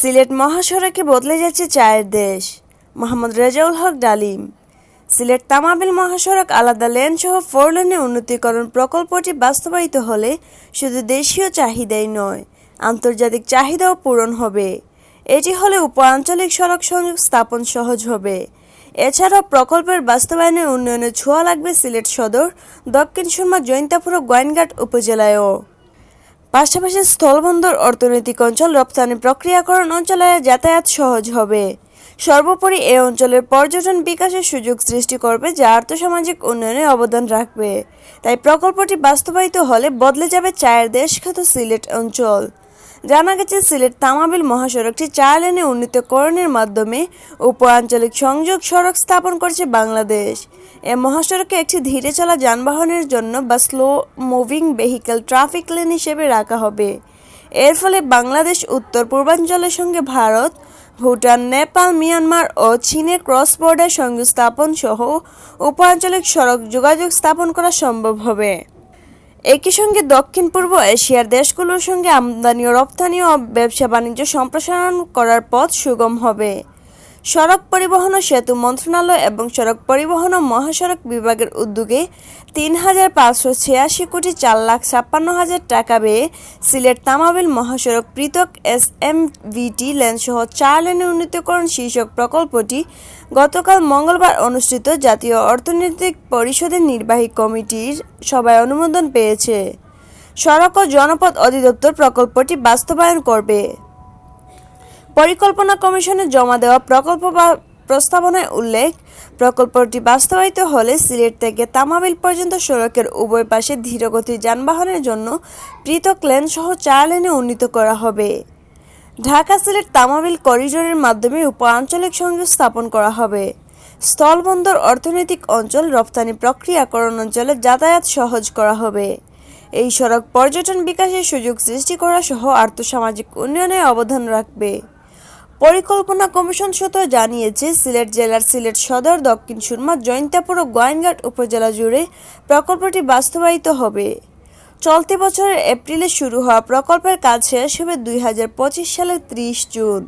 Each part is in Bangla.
সিলেট মহাসড়কে বদলে যাচ্ছে চায়ের দেশ। মোহাম্মদ রেজাউল হক ডালিম। সিলেট তামাবিল মহাসড়ক আলাদা লেন সহ 4 লেনের উন্নতিকরণ প্রকল্পটি বাস্তবায়িত হলে শুধু দেশীয় চাহিদাই নয়, আন্তর্জাতিক চাহিদাও পূরণ হবে। এটি হলে উপ-আঞ্চলিক সড়ক সংযোগ স্থাপন সহজ হবে। এছাড়াও প্রকল্পের বাস্তবায়নে উন্নয়নের ছোঁয়া লাগবে সিলেট সদর, দক্ষিণ সুরমা, জৈন্তাপুর ও গোয়াইনঘাট উপজেলায়ও। পাশাপাশি স্থলবন্দর, অর্থনৈতিক অঞ্চল, রপ্তানি প্রক্রিয়াকরণ অঞ্চলে যাতায়াত সহজ হবে। সর্বোপরি এ অঞ্চলের পর্যটন বিকাশের সুযোগ সৃষ্টি করবে, যা আর্থসামাজিক উন্নয়নে অবদান রাখবে। তাই প্রকল্পটি বাস্তবায়িত হলে বদলে যাবে চায়ের দেশ খ্যাত সিলেট অঞ্চল। জানা গেছে, সিলেট তামাবিল মহাসড়কটি 4 লেনে উন্নীতকরণের মাধ্যমে উপ-আঞ্চলিক সংযোগ সড়ক স্থাপন করছে বাংলাদেশ। এ মহাসড়কে একটি ধীরে চলা যানবাহনের জন্য বা slow moving vehicle traffic lane হিসেবে রাখা হবে। এর ফলে বাংলাদেশ উত্তর পূর্বাঞ্চলের সঙ্গে ভারত, ভুটান, নেপাল, মিয়ানমার ও চীনের ক্রস বর্ডার সংযোগ স্থাপন সহ উপ-আঞ্চলিক সড়ক যোগাযোগ স্থাপন করা সম্ভব হবে। একই সঙ্গে দক্ষিণ পূর্ব এশিয়ার দেশগুলোর সঙ্গে আমদানি ও রপ্তানি ও ব্যবসা বাণিজ্য সম্প্রসারণ করার পথ সুগম হবে। সড়ক পরিবহন ও সেতু মন্ত্রণালয় এবং সড়ক পরিবহন ও মহাসড়ক বিভাগের উদ্যোগে ৩,৫৮৬ কোটি ৪,৫৬,০০০ টাকা ব্যয়ে সিলেট তামাবিল মহাসড়ক পৃথক SMVT লেনসহ 4 লেনের উন্নীতকরণ শীর্ষক প্রকল্পটি গতকাল মঙ্গলবার অনুষ্ঠিত জাতীয় অর্থনৈতিক পরিষদের নির্বাহী কমিটির সভায় অনুমোদন পেয়েছে। সড়ক ও জনপথ অধিদপ্তর প্রকল্পটি বাস্তবায়ন করবে। পরিকল্পনা কমিশনে জমা দেওয়া প্রকল্প প্রস্তাবনায় উল্লেখ, প্রকল্পটি বাস্তবায়িত হলে সিলেট থেকে তামাবিল পর্যন্ত সড়কের উভয় পাশে ধীরগতির যানবাহনের জন্য পৃথক লেন সহ 4 লেনে উন্নীত করা হবে। ঢাকা সিলেট তামাবিল করিডোরের মাধ্যমে উপ-আঞ্চলিক সংযোগ স্থাপন করা হবে। স্থলবন্দর, অর্থনৈতিক অঞ্চল, রপ্তানি প্রক্রিয়াকরণ অঞ্চলে যাতায়াত সহজ করা হবে। এই সড়ক পর্যটন বিকাশের সুযোগ সৃষ্টি করা সহ আর্থসামাজিক উন্নয়নে অবদান রাখবে। পরিকল্পনা কমিশন সূত্র জানিয়েছে, সিলেট জেলার সিলেট সদর, দক্ষিণ সুরমা, জৈন্তাপুর ও গোয়াইনঘাট উপজেলা জুড়ে প্রকল্পটি বাস্তবায়িত হবে। চলতি বছরের এপ্রিলে শুরু হওয়া প্রকল্পের কাজ শেষ হবে 2025 সালের 30 জুন।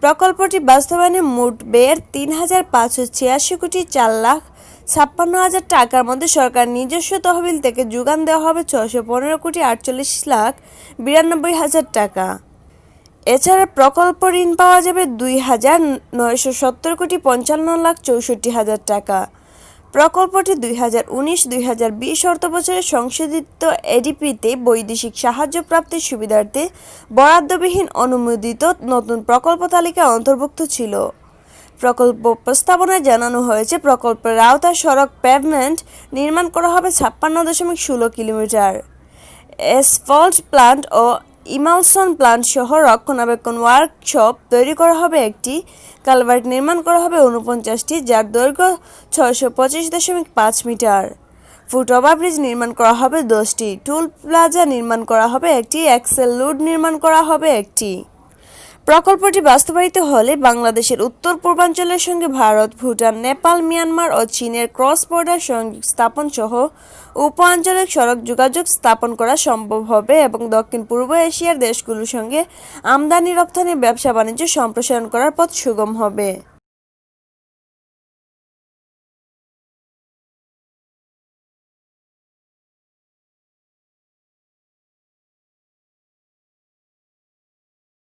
প্রকল্পটি বাস্তবায়নে মোট ব্যয়ের ৩,৫৮৬ কোটি ৪,৫৬,০০০ টাকার মধ্যে সরকার নিজস্ব তহবিল থেকে যোগান দেওয়া হবে ৬১৫ কোটি ৪৮,৯২,০০০ টাকা। এছাড়া প্রকল্প ঋণ পাওয়া যাবে ২,৯৭০ কোটি ৫৫,৬৪,০০০ টাকা। প্রকল্পটি 2019-2020 অর্থবছরে সংশোধিত এডিপিতে বৈদেশিক সাহায্য প্রাপ্তির সুবিধার্থে বরাদ্দবিহীন অনুমোদিত নতুন প্রকল্প তালিকায় অন্তর্ভুক্ত ছিল। প্রকল্প প্রস্তাবনায় জানানো হয়েছে, প্রকল্পের আওতায় সড়ক পেভমেন্ট নির্মাণ করা হবে 56.16 কিলোমিটার, অ্যাসফল্ট প্লান্ট ও ইমালশন প্লান্ট সহ রক্ষণাবেক্ষণ ওয়ার্কশপ তৈরি করা হবে একটি, কালভার্ট নির্মাণ করা হবে 49টি, যার দৈর্ঘ্য 625.5 মিটার, ফুট ওভারব্রিজ নির্মাণ করা হবে 10টি, টুল প্লাজা নির্মাণ করা হবে একটি, এক্সেল লুড নির্মাণ করা হবে একটি। প্রকল্পটি বাস্তবায়িত হলে বাংলাদেশের উত্তর পূর্বাঞ্চলের সঙ্গে ভারত, ভুটান, নেপাল, মিয়ানমার ও চীনের ক্রস বর্ডার সংযোগ স্থাপন সহ উপ-আঞ্চলিক সড়ক যোগাযোগ স্থাপন করা সম্ভব হবে এবং দক্ষিণ পূর্ব এশিয়ার দেশগুলোর সঙ্গে আমদানি রপ্তানি ব্যবসা বাণিজ্য সম্প্রসারণ করার পথ সুগম হবে।